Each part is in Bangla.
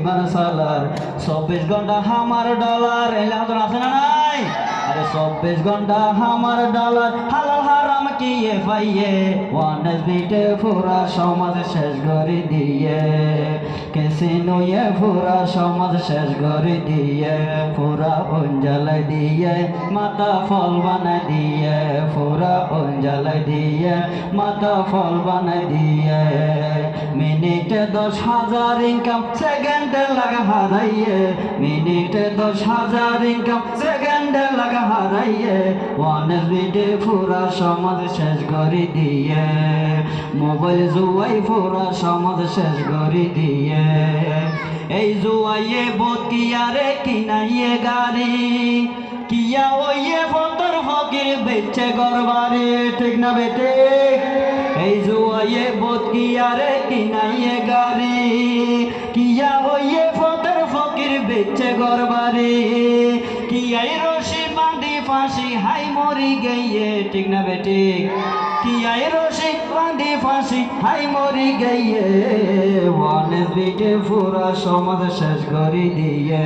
বিমান সালার 24 ঘন্টা আমার ডলার এলাকা আছে না নাই আরে 24 ঘন্টা আমার ডলার হালাল হারাম কি পাইয়ে ওয়ানেস বিটে পুরা সমাজ শেষ করে দিয়ে ক্যাসিনো পুরা সমাজ শেষ করে দিয়ে পুরা অঞ্জলি দিয়ে মাথা ফল বানাই দিয়ে পুরা অঞ্জলি দিয়ে মাথা ফল বানাই দিয়ে মিনিটে 10,000 ইনকাম সেকেন্ডে লাগা হারাইয়ে মিনিটে 10,000 ইনকাম সেকেন্ডে লাগা হারাইয়ে ওয়ানেস বিটে পুরা সমাজ শেষ করে দিয়ে মোবাইল জুয়াই পুরা সমাজ শেষ করে দিয়ে এই জুয়াইয়ে বকিয়ারে কিনাইয়ে গাড়ি কিয়া ওইয়ে ফতর ফকির বেচে গরবারে ঠিক না বেটে এই জুয়াইয়ে বকিয়ারে কিনাইয়ে গাড়ি কিয়া ওইয়ে ফতর ফকির বেচে গরবারে কিয়াই রশি বাঁধি ফাঁসি হাই মরি গইয়ে ঠিক না বেটে কিয়াই রশি বাঁধি ফাঁসি হাই মরি গইয়ে ওয়ানেস বিটে পুরা সমাজ শেষ করে দিয়ে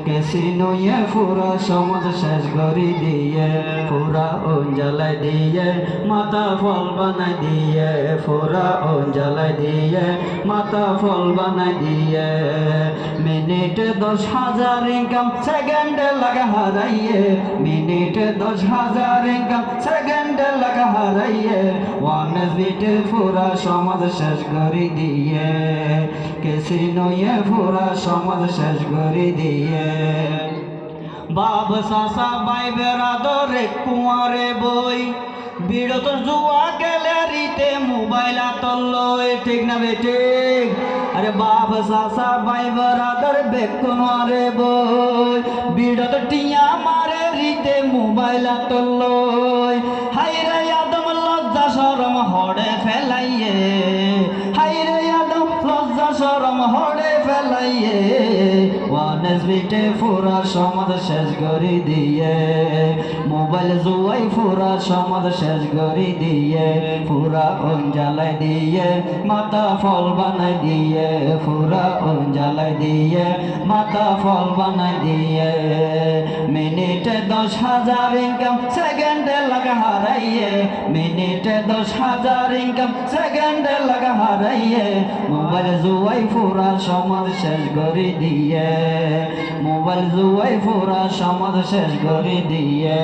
ক্যাসিনো পুরা সমাজ শেষ করে দিয়ে পুরা অঞ্জলি দিয়ে মাথা ফল বানাই দিয়ে পুরা অঞ্জলি দিয়ে মাথা ফল বানাই দিয়ে মিনিটে 10,000 ইনকাম সেকেন্ডে লাগা হারাইয়ে মিনিটে 10,000 ইনকাম সেকেন্ডে লাগা হারাইয়ে ওয়ানেস বিটে পুরা সমাজ শেষ করে দিয়ে ক্যাসিনো পুরা সমাজ শেষ করে দিয়ে বাপ সাসা ভাই বেরাদরে কুয়ারে বই বিরত জুয়া গ্যালারিতে মোবাইল আতল্লয় ঠিক না বেটে আরে বাপ সাসা ভাই বেরাদর বেকুয়ারে বই বিরত টিয়া মারে রিতে মোবাইল আতল্লয় হাই রে আদম লজ্জা শরম হড়ে ফেলাইয়ে হাই রে আদম লজ্জা শরম হড়ে ফেলাইয়ে ওয়ানেস বিটে পুরা সমাজ শেষ করে দিয়ে মোবাইল জুয়াই পুরা সমাজ শেষ করে দিয়ে পুরা অঞ্জলি দিয়ে মাথা ফল বানাই দিয়ে পুরা অঞ্জলি দিয়ে মাথা ফল বানাই দিয়ে মিনিটে 10,000 ইনকাম সেকেন্ডে লাগা হারাইয়ে মিনিটে 10,000 ইনকাম সেকেন্ডে লাগা হারাইয়ে মোবাইল জুয়াই পুরা সমাজ শেষ করে দিয়ে মোবাইল জুয়াই পুরা সমাজ শেষ করে দিয়ে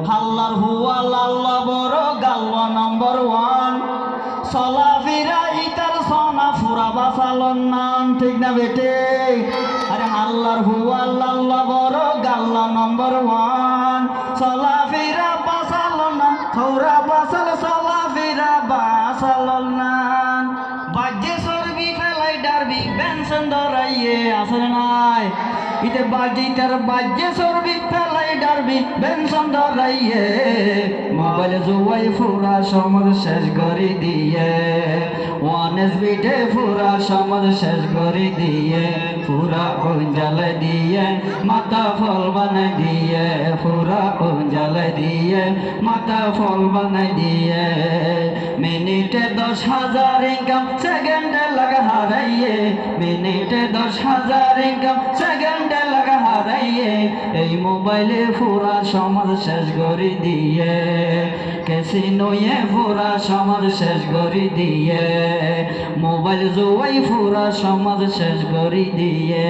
হাল্লার হুয়া লাল্লা বড় গাল্লা নম্বর 1 চলাফেরা ইতার সোনা ফুরা বাসালন নাম ঠিক না বেটে আরে হাল্লার হুয়া লাল্লা বড় গাল্লা নম্বর 1 চলাফেরা বাসালন নাম ফুরা বাসাল চলাফেরা বাসালন নাম বাজে সরবি ফেলাই ডারবি বেনসন ধরাইয়ে আসলে নাই ইতে বাজিটার বাজে সরবি ফেলাই ডারবি বেনসন ধরাইয়ে মোবাইল জুয়াই পুরা সমাজ শেষ করে দিয়ে ওয়ানেস বিটে পুরা সমাজ শেষ করে দিয়ে পুরা অঞ্জলি দিয়ে মাথা ফল বানাই দিয়ে পুরা অঞ্জলি দিয়ে মাথা ফল বানাই দিয়ে মিনিটে 10,000 ইনকাম সেকেন্ডে লাগা হারাইয়ে মিনিটে 10,000 ইনকাম সেকেন্ডে লাগা হারাইয়ে এই মোবাইলে পুরা সমাজ শেষ করে দিয়ে ক্যাসিনো পুরা সমাজ শেষ করে দিয়ে মোবাইল জুয়াই পুরা সমাজ শেষ করে দিয়ে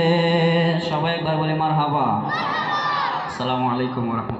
সবাই একবার বলে মারহাবা। আসসালামু আলাইকুম ওয়া রাহমাতুল্লাহ।